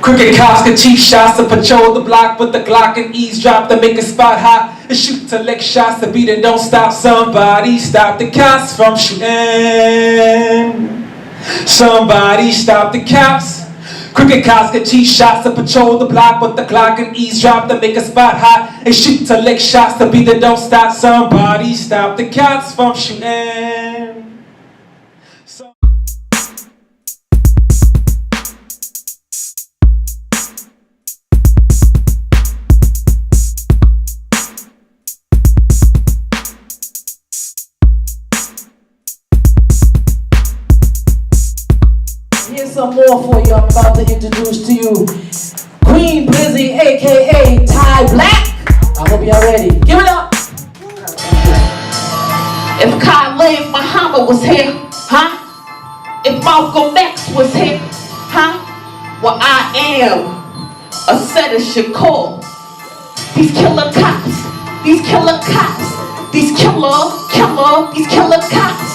Crooked cops can cheap shots to patrol the block with the Glock and eavesdrop to make a spot hot and shoot to lick shots to beat it. Don't stop. Somebody stop the cops from shooting. Somebody stop the cops. Crooked cops can cheap shots to patrol the block with the Glock and eavesdrop to make a spot hot and shoot to lick shots to beat it. Don't stop. Somebody stop the cops from shooting. Here's some more for you. I'm about to introduce to you Queen Blizzy, aka Ty Black. I hope y'all ready. Give it up. If Khalid Muhammad was here, huh? If Malcolm X was here, huh? Well, I am a setter should call. These killer cops, these killer cops, these killer cops, these killer cops,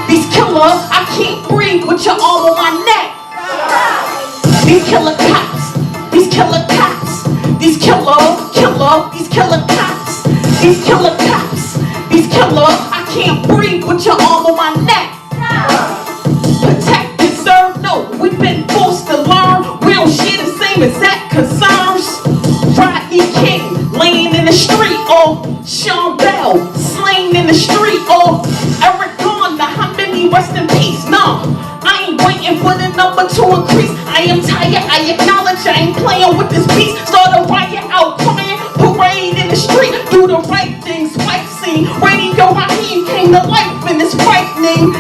these killer, I can't breathe with your arm on my neck. These killer cops, these killer cops, these killer, these killer cops, these killer cops, these killer, I can't breathe with your arm on my neck. Protect and serve, no, we've been forced to learn. We don't share the same exact concerns. Rodney King laying in the street, or Sean Bell slain in the street, or Eric Garner, how many rest in peace? No, I ain't waiting for the number to increase. I am tired, I acknowledge I ain't playing with this beast. Start a riot out, crying, parade in the street. Do the right thing, swipe scene. Radio Raheem came to life and it's frightening.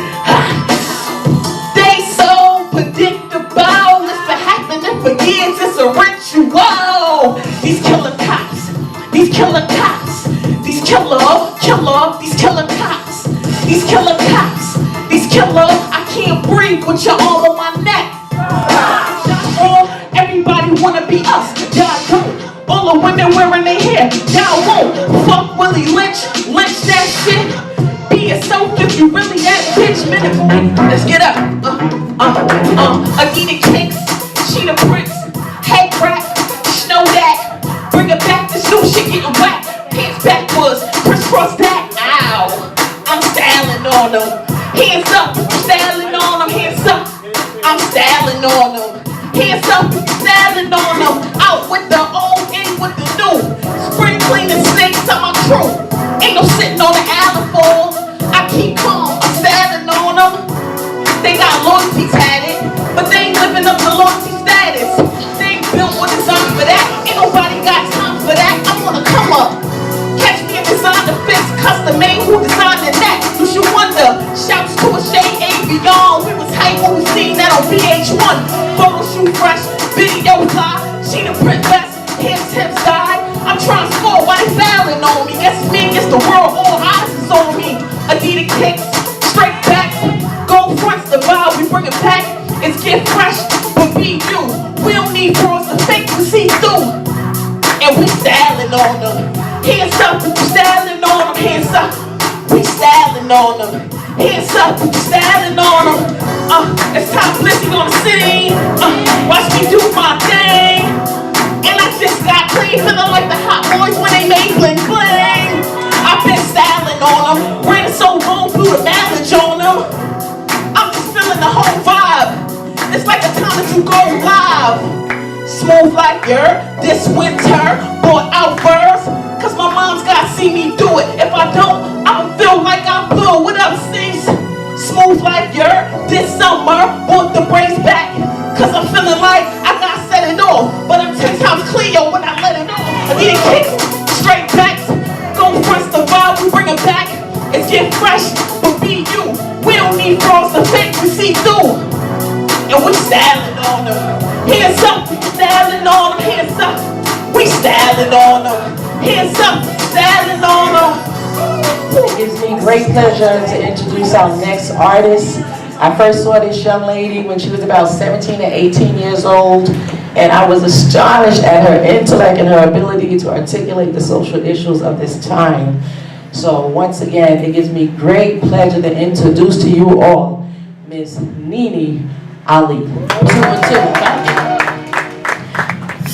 They so predictable. It's been happening for years, it's a ritual. These killer cops, these killer cops, these killer, these killer cops, these killer cops, these killer, I can't breathe with your arm on my neck. Everybody wanna be us, y'all don't. All the women wearing their hair, y'all won't. Fuck Willie Lynch, lynch that shit. Be yourself if you really that bitch. Let's get up. Adidas kicks, Sheeta bricks, head crack, snow that. Bring it back, this new shit getting whacked. Hands backwards, crisscross that. Ow, I'm styling on them. Hands up, styling on them. Hands up, I'm styling on them. Hands up, styling on them. Out with the old, in with the new. Spring cleaning snakes on my crew. Ain't no sitting on the alley for. I keep calm, I'm styling on them. They got loyalty tatted, but they ain't living up to loyalty status. They ain't built or designed for that. Ain't nobody got time for that. I wanna come up. Catch me in designer fits, custom made, who designed that? You should wonder. Shouts to a shade Avion. We was hype when we seen that on VH1. Photo shoot fresh, video fly. She the print vest, hair tips side. I'm trying to score, why they fouling on me? Guess it's me against the world, all eyes is on me. Adidas kicks, straight back. Gold fronts, the vibe, we bring it back. It's get fresh, but be you. We don't need pros to fake to see through. And we styling on them. Hands up, we styling on them. Hands up, we styling on them. Hands up, we styling on them. It's time Blizzy on the scene. Watch me do my thing. And I just got clean, feeling like the hot boys when they made bling bling. I've been styling on them. Ran so long, blew the mileage on them. I'm just feeling the whole vibe. It's like the time that you go live. Smooth like this winter, bought out first. Cause my mom's gotta see me do it. If I don't, I'ma feel like I'm blue. What up, sis? Smooth like this summer, bought the braids back. Cause I'm feeling like I got set it off. But I'm 10 times Cleo when I let it off. I need kicks, straight backs. Go fronts the vibe, we bring it back. It's get fresh, but be you. We don't need frogs to fake, we see through. And we styling on them. Hands up, styling on them. Hands up, we styling on them. Hands up, styling on them. It gives me great pleasure to introduce our next artist. I first saw this young lady when she was about 17 or 18 years old, and I was astonished at her intellect and her ability to articulate the social issues of this time. So once again, it gives me great pleasure to introduce to you all Miss Nene Ali. 212.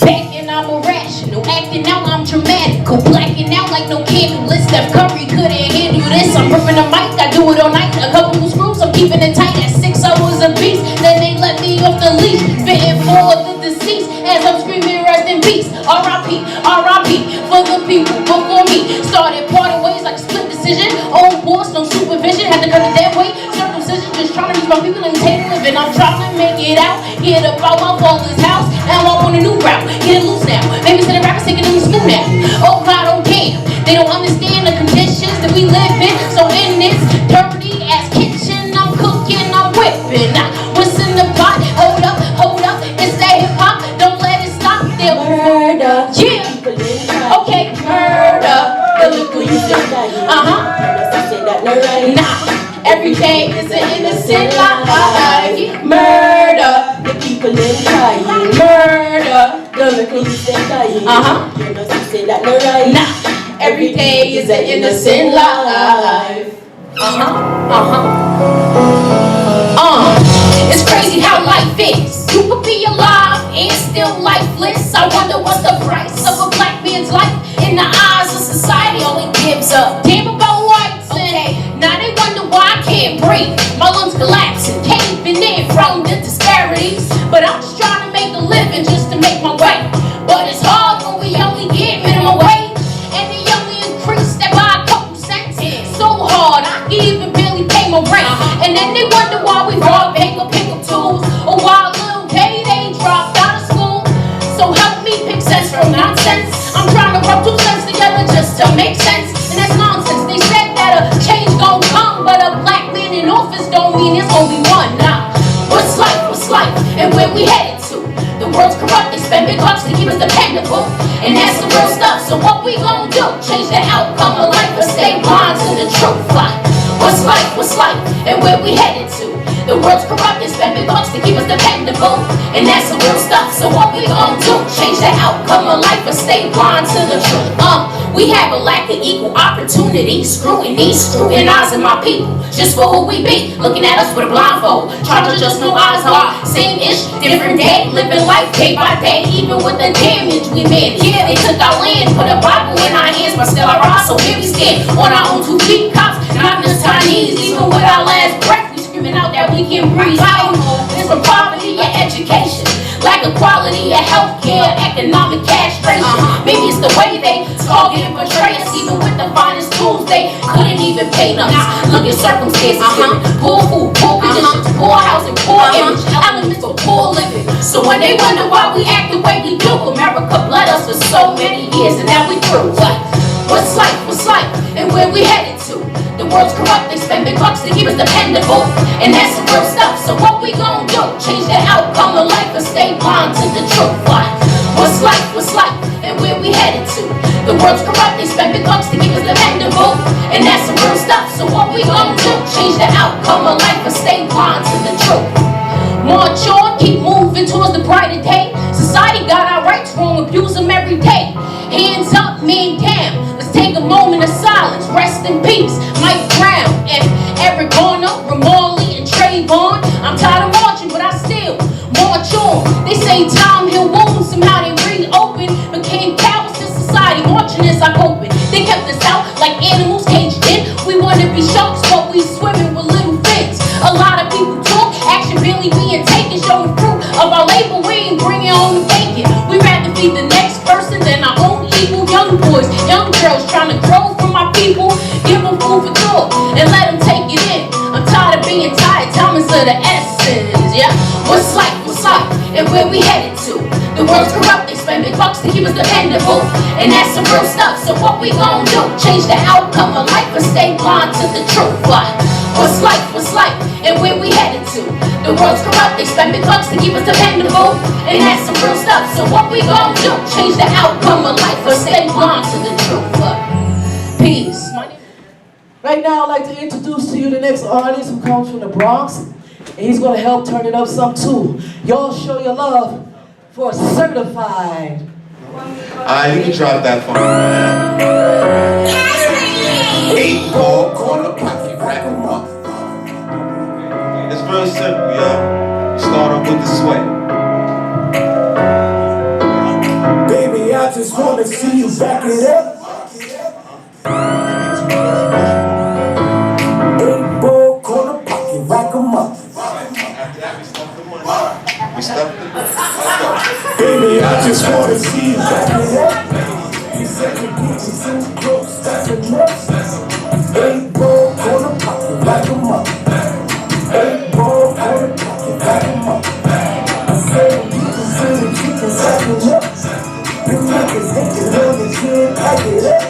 Backing, I'm irrational. Acting out, I'm dramatical. Blacking out like no candle. Steph Curry couldn't handle this. I'm ripping the mic, I do it all night. A couple of screws, I'm keeping it tight at 6 hours a piece. Then they let me off the leash, spitting for the deceased as I'm screaming rest in peace. R.I.P. R.I.P. for the people before me. Started parting ways like a split decision. Old boss, no supervision. Had to cut it that way. Circumcision, just trying to reach my people in the table living. I'm trying to make it out. Get up out my father's house. Now I'm on a new route. Get it loose now. Maybe the rappers taking them smooth now. Oh God, oh damn. They don't understand the conditions that we live in. So in this dirty ass kitchen, I'm cooking, I'm whipping. What's in the pot? Hold up, it's that hip hop. Don't let it stop. They'll murder. Yeah. Okay, murder. The little you said that. Nah. Every day is an innocent life. Murder. The people in crying. Murder. The little you said dying. You know you say that no right. Nah. Every day is an innocent life. It's crazy how life is. You could be alive and still lifeless. I wonder what's the price of a black man's life in the eyes of society. Only gives a damn about whites. Okay. Now they wonder why I can't breathe. My lungs collapsing, caving in from the disparities. But I'm just trying to make a living just to make my way. But it's hard when we only get minimum wage. Even barely pay my rent. And then they wonder why we rob bank or pick up tools, or why little Day dropped out of school. So help me pick sense from nonsense. I'm trying to rub two cents together just to make sense. And that's nonsense. They said that a change gon' come, but a black man in office don't mean there's only one. Nah, what's life, and where we headed to? The world's corrupt, they spend big bucks to keep us dependable. And that's the real stuff, so what we gon' do? Change the outcome of life or stay blind to the truth? What's life, and where we headed to? The world's corrupt, they spend big bucks to keep us dependable. And that's the real stuff, so what we gon' do? Change the outcome of life or stay blind to the truth? We have a lack of equal opportunity. Scrutinizing my people just for who we be. Looking at us with a blindfold, trying to just know eyes hard. Same ish, different day, living life day by day. Even with the damage we made. Yeah, they took our land, put a Bible in our hands, but still I rise. So here we stand on our own 2 feet, cops, not just Chinese. Even with our last breath, we screaming out that we can breathe. It's from poverty and education, lack of quality of healthcare, economic castration. Maybe it's the way they target and portray us. Even with the finest tools, they couldn't even paint us. Look at circumstances, poor food, poor conditions, poor housing, poor image, elements of poor living. So when they wonder why we act the way we do, America bled us for so many years and now we through. What's life, and where we headed to? The world's corrupt, they spend big bucks to keep us dependable. And that's the real stuff, so what we gon' do? Change the outcome of life or stay blind to the truth? What's life, and where we headed to? The world's corrupt, they spend big bucks to keep us dependable. And that's the real stuff, so what we gon' do? Change the outcome of life or stay blind to the truth? March on, keep moving towards the brighter day. Society got our rights wrong, abuse them every day. Hands up, man down. Let's take a moment of silence. Rest in peace, Mike Brown and Eric Garner, Ramali and Trayvon. I'm tired of marching, but I still march on. They say time heal wounds, somehow they reopen. Became cowards to society, marching is our coping. They kept us out like animals caged in. We wanna be sharks, but we swimming with little fins. A lot of people talk, action barely being taken. Showing fruit of our labor, we ain't bringing home the bacon. We rather feed the next person than our own evil. Young boys, young girls trying to grow from my people. Give them food for thought and let them take it in. I'm tired of being tired, time is of the essence. Yeah, what's life, and where we headed to? The world's corrupt, they spend big bucks to keep us dependable. And that's the real stuff, so what we gon' do? Change the outcome of life or stay blind to the truth? What's life, and where we headed to? The world's corrupt, they spend big bucks to keep us dependable. And that's the real stuff, so what we gon' do? Change the outcome of life or stay blind to the truth? Peace. Right now, I'd like to introduce to you the next artist who comes from the Bronx. And he's gonna help turn it up some too. Y'all show your love for Certified. You can drop that phone. 8-ball corner pocket rapper. It's real simple, yo. Start it up. 8-ball corner pocket, rack 'em up. We stuffed it. Baby, I just wanna see you back it up. You said you get you so close, that's enough. 8-ball corner pocket, rack 'em up. 8-ball corner pocket, rack 'em up. I said you can see the chicken stacking up. You niggas think you love the kid, pack it up.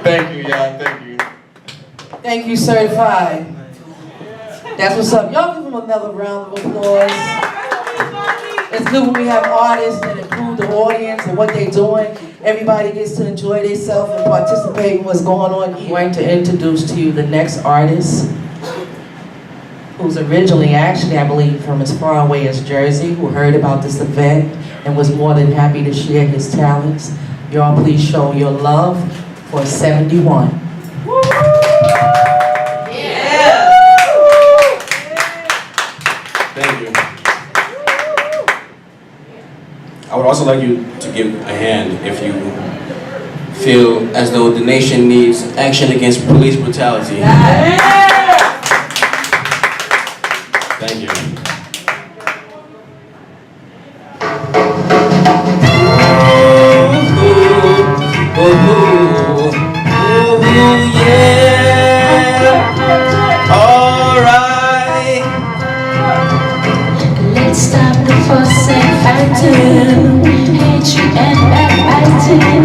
Thank you, y'all. Thank you. Thank you, Certified. That's what's up. Y'all give them another round of applause. It's good when we have artists that include the audience and what they're doing. Everybody gets to enjoy themselves and participate in what's going on. I'm going to introduce to you the next artist, who's originally, actually, I believe, from as far away as Jersey, who heard about this event and was more than happy to share his talents. Y'all please show your love for 71. Thank you. I would also like you to give a hand if you feel as though the nation needs action against police brutality. Thank you. Let's stop the fuss and fighting, hatred and backbiting.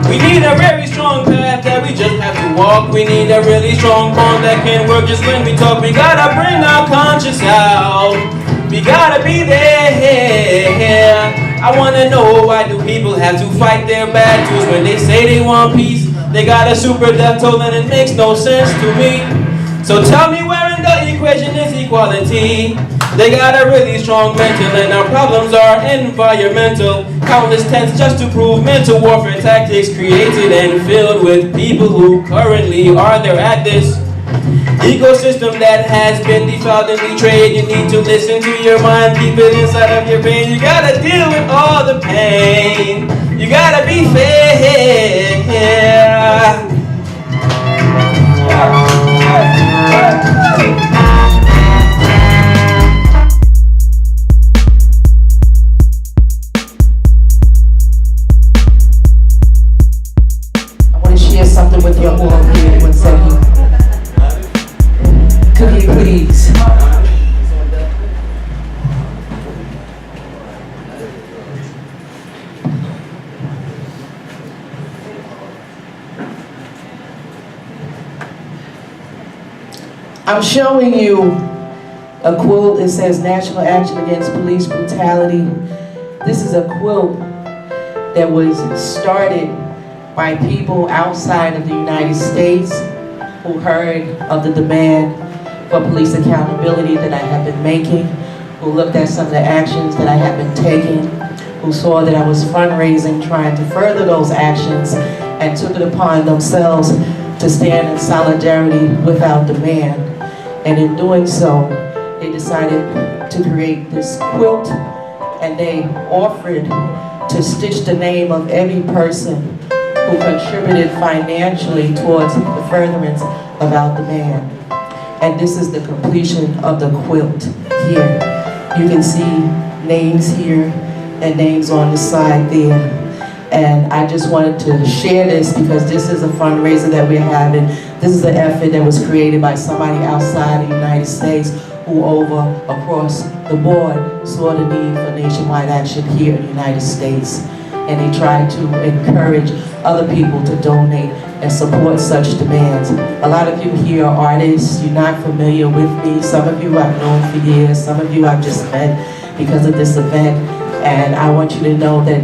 We need a very strong path that we just have to walk. We need a really strong bond that can work just when we talk. We gotta bring our conscience out. We gotta be there. I wanna know, why do people have to fight their battles when they say they want peace? They got a super death toll and it makes no sense to me. So tell me where in the equation is equality? They got a really strong mental and our problems are environmental. Countless tents just to prove mental warfare tactics created and filled with people who currently are there at this ecosystem that has been defiled and betrayed. You need to listen to your mind, keep it inside of your pain. You gotta deal with all the pain. You gotta be fair. I want to share something with you all here. 1 second. Cookie, please. I'm showing you a quilt that says National Action Against Police Brutality. This is a quilt that was started by people outside of the United States who heard of the demand for police accountability that I have been making, who looked at some of the actions that I have been taking, who saw that I was fundraising, trying to further those actions, and took it upon themselves to stand in solidarity with our demand. And in doing so, they decided to create this quilt, and they offered to stitch the name of every person who contributed financially towards the furtherance of our demand. And this is the completion of the quilt here. You can see names here and names on the side there. And I just wanted to share this because this is a fundraiser that we're having. This is an effort that was created by somebody outside the United States who across the board saw the need for nationwide action here in the United States. And they tried to encourage other people to donate and support such demands. A lot of you here are artists. You're not familiar with me. Some of you I've known for years. Some of you I've just met because of this event. And I want you to know that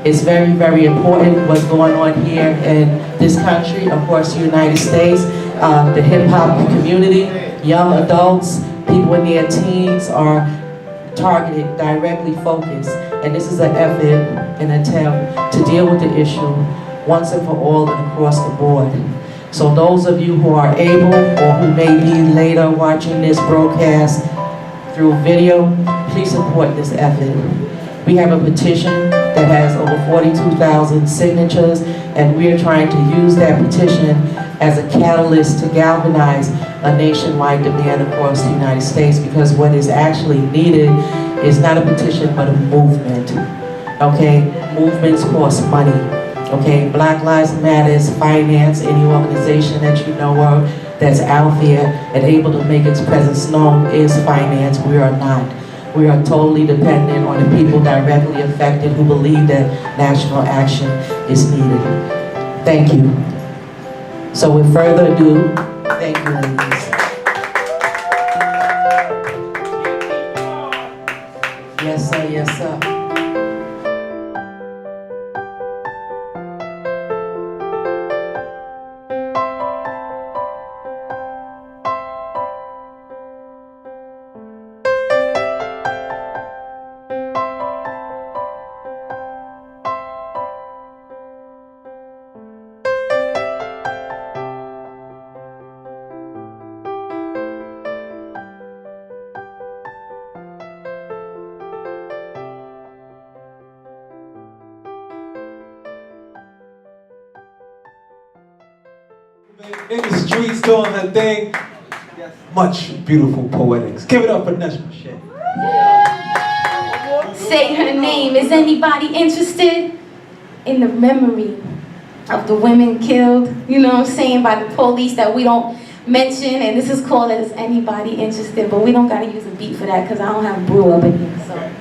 it's very, very important what's going on here in this country, of course, the United States. The hip-hop community, young adults, people in their teens are targeted, directly focused. And this is an effort, an attempt to deal with the issue once and for all and across the board. So those of you who are able or who may be later watching this broadcast, through video, please support this effort. We have a petition that has over 42,000 signatures, and we are trying to use that petition as a catalyst to galvanize a nationwide demand across the United States, because what is actually needed is not a petition but a movement. Okay, movements cost money. Okay, Black Lives Matters, finance, any organization that you know of that's out there and able to make its presence known is finance. We are not. We are totally dependent on the people directly affected who believe that national action is needed. Thank you. So with further ado, thank you, ladies. Yes, sir, yes, sir. In the streets doing her thing. Much beautiful poetics. Give it up for Nash. Say her name. Is anybody interested in the memory of the women killed, you know what I'm saying, by the police that we don't mention? And this is called Is Anybody Interested, but we don't gotta use a beat for that because I don't have brew up in here, so.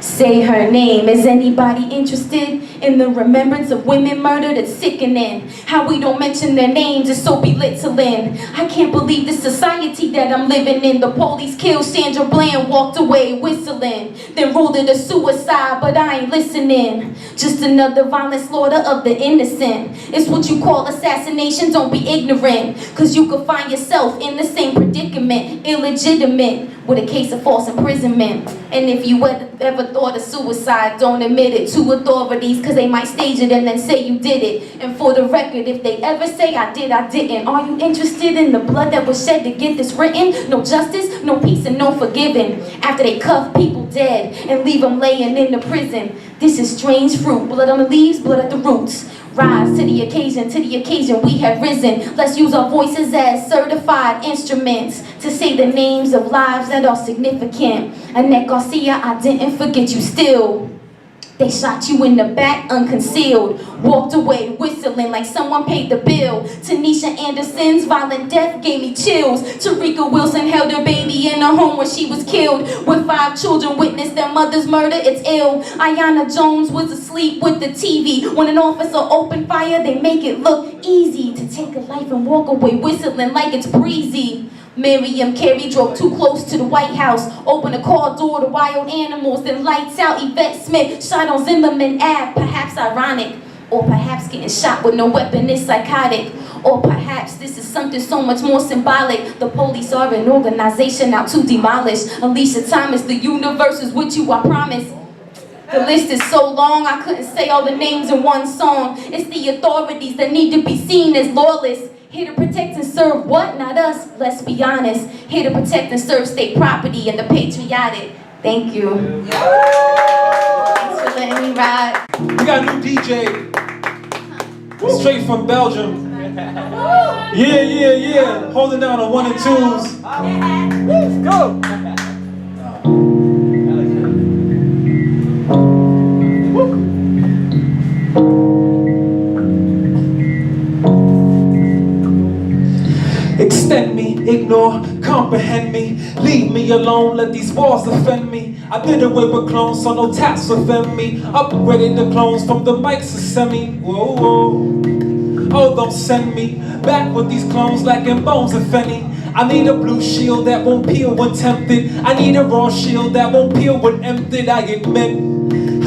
Say her name. Is anybody interested in the remembrance of women murdered? It's sickening. How we don't mention their names is so belittling. I can't believe the society that I'm living in. The police killed Sandra Bland, walked away whistling, then ruled it a suicide, but I ain't listening. Just another violent slaughter of the innocent. It's what you call assassination. Don't be ignorant, cause you could find yourself in the same predicament, illegitimate, with a case of false imprisonment. And if you ever thought of suicide, don't admit it to authorities, cause they might stage it and then say you did it. And for the record, if they ever say I did, I didn't. Are you interested in the blood that was shed to get this written? No justice, no peace, and no forgiving. After they cuff people dead and leave them laying in the prison. This is strange fruit, blood on the leaves, blood at the roots. Rise to the occasion we have risen. Let's use our voices as certified instruments to say the names of lives that are significant. Annette Garcia, I didn't forget you still. They shot you in the back unconcealed, walked away whistling like someone paid the bill. Tanisha Anderson's violent death gave me chills. Tarika Wilson held her baby in her home where she was killed. With 5 children witnessed their mother's murder, it's ill. Ayanna Jones was asleep with the TV. When an officer opened fire, they make it look easy to take a life and walk away whistling like it's breezy. Miriam Carey drove too close to the White House, opened a car door to wild animals, then lights out. Yvette Smith shot on Zimmerman Ave, perhaps ironic, or perhaps getting shot with no weapon is psychotic, or perhaps this is something so much more symbolic. The police are an organization out to demolish. Alicia Thomas, the universe is with you, I promise. The list is so long, I couldn't say all the names in one song. It's the authorities that need to be seen as lawless. Here to protect and serve what? Not us, let's be honest. Here to protect and serve state property and the patriotic. Thank you. Thanks for letting me ride. We got a new DJ. Straight from Belgium. Yeah. Holding down on 1 and 2s. Let's go. Extend me, ignore, comprehend me. Leave me alone, let these walls offend me. I did away with clones, so no taps offend me. Upgraded the clones from the mics to semi. Whoa, whoa. Oh, don't send me back with these clones lacking bones, if any. I need a blue shield that won't peel when tempted. I need a raw shield that won't peel when emptied. I admit,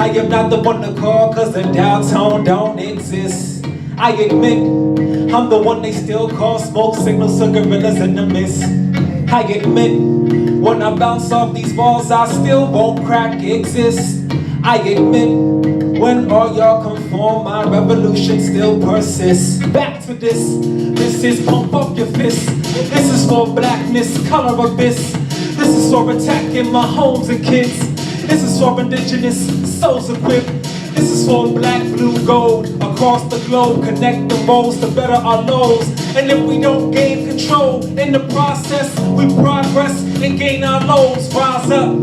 I am not the one to call, cause the downtown don't exist. I admit, I'm the one they still call smoke signals to gorillas in the mist. I admit, when I bounce off these walls, I still won't crack exist. I admit, when all y'all conform, my revolution still persists. Back to this is pump up your fist. This is for blackness, color abyss. This is for attacking my homes and kids. This is for indigenous souls equipped. This is for black, blue, gold across the globe. Connect the roads to better our lows. And if we don't gain control in the process, we progress and gain our lows. Rise up.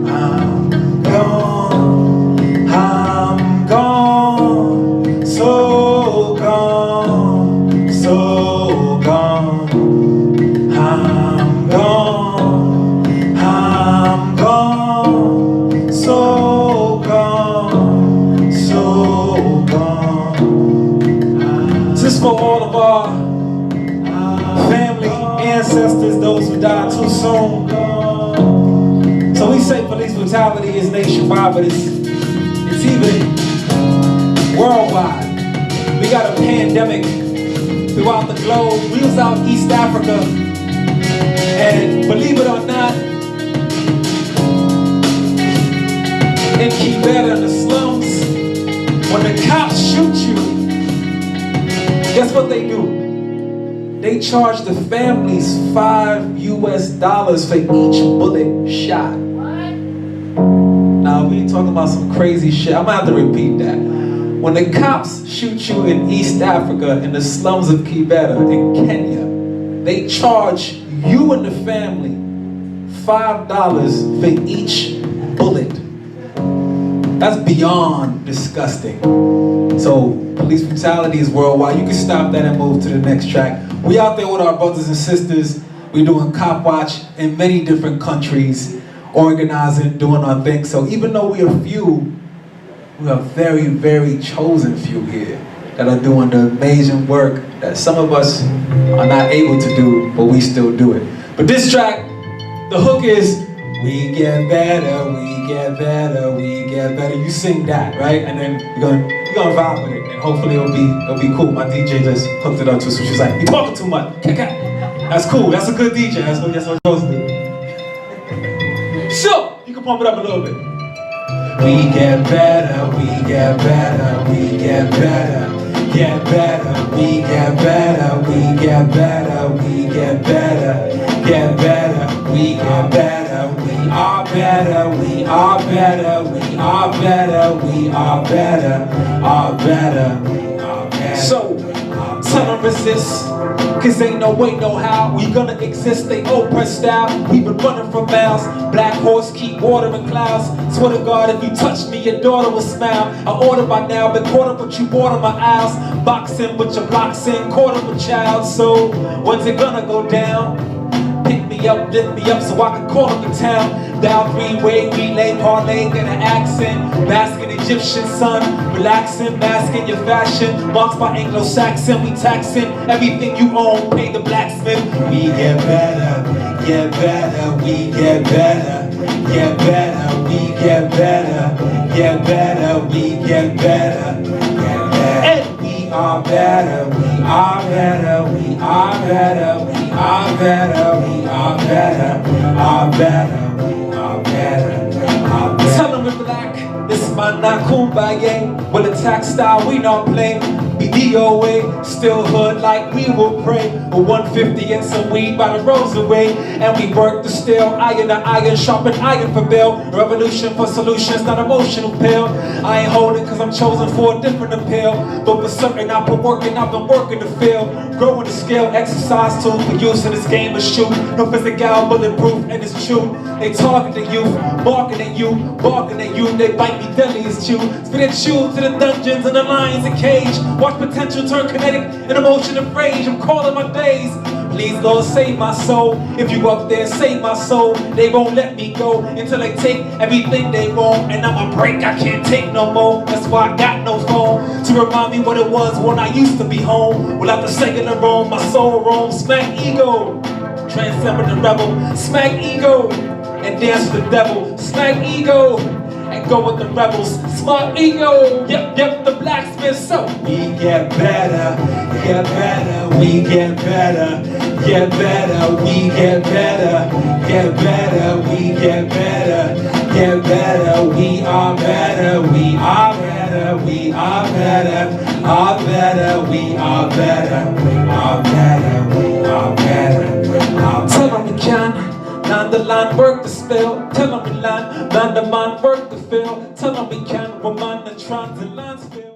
I'm gone. I'm gone. So gone. So gone. I'm gone. I'm gone. So gone. So gone. This is for all of our family, ancestors, those who died too soon. So we say police brutality is nationwide, but it's even worldwide. We got a pandemic throughout the globe. We was out East Africa, and believe it or not, in Kibera, in the slums, when the cops shoot you, guess what they do? They charge the families $5 US for each bullet shot. Now, we ain't talking about some crazy shit. I'm gonna have to repeat that. When the cops shoot you in East Africa, in the slums of Kibera, in Kenya, they charge you and the family $5 for each bullet. That's beyond disgusting. So, police brutality is worldwide. You can stop that and move to the next track. We out there with our brothers and sisters. We doing cop watch in many different countries, organizing, doing our thing. So even though we are few, we are very, very chosen few here that are doing the amazing work that some of us are not able to do, but we still do it. But this track, the hook is, we get better, we get better, we get better. You sing that, right? And then you're gonna vibe with it, and hopefully it'll be cool. My DJ just hooked it up too, so she was like, "You talking too much." That's cool. That's a good DJ. That's what you're supposed to do. So you can pump it up a little bit. We get better, we get better, we get better, get better, we get better, we get better, we get better, get better, we get better, we are better, we are better, we are better, we are better, are better, we are better. So tell them resist, cause ain't no way, no how we gonna exist, they oppressed style. We been running for miles, black horse keep watering clouds. Swear to God, if you touch me, your daughter will smile. I order by now, been caught up with you, water my aisles. Boxing with your blocks in, caught up with child. So, when's it gonna go down? Pick me up, lift me up so I can call up the town. Down three-way, relay, parlay, get an accent. Basking Egyptian sun, relaxing, masking your fashion. Marks by Anglo-Saxon, we taxing everything you own, pay the blacksmith. We get better, get better, we get better, get better, we get better, get better, we get better, get better. And we are better, we are better, we are better, we are better, we are better, are better, we are better, are better. Tell them we're black, this is my Naapb. With a tax style we not play. Be DOA, still hood like we will pray. A 150 and some weed by the roads away. And we work the steel, iron to iron, sharpen iron for bill. Revolution for solutions, not emotional pill. I ain't holding cause I'm chosen for a different appeal. But for certain I've been working, I've been working the field. Growing the skill, exercise tool for use in this game of shoot. No physical, bulletproof, and it's true. They target the youth, barking at you, barking at you. They bite me deadly as chew. Spit and chew to the dungeons and the lions in cage. Watch potential turn kinetic and emotion of rage. I'm calling my days. Please, Lord, save my soul. If you up there, save my soul. They won't let me go until they take everything they want. And I'm a break, I can't take no more. That's why I got no phone to remind me what it was when I used to be home. Without the secular roam, my soul roams. Smack ego, transcend the rebel. Smack ego, and dance with the devil. Smack ego, and go with the rebels. Smart ego, yep, the blacksmith. So we get better, we get better, get better, we get better, get better, we get better, get better, we are better, we are better, we are better, are better, we are better, we are better, we are better. Tell them we can. Down the line man work the spell, tell them we land, man the man work the fill, tell them we can, woman and trans the lands fill.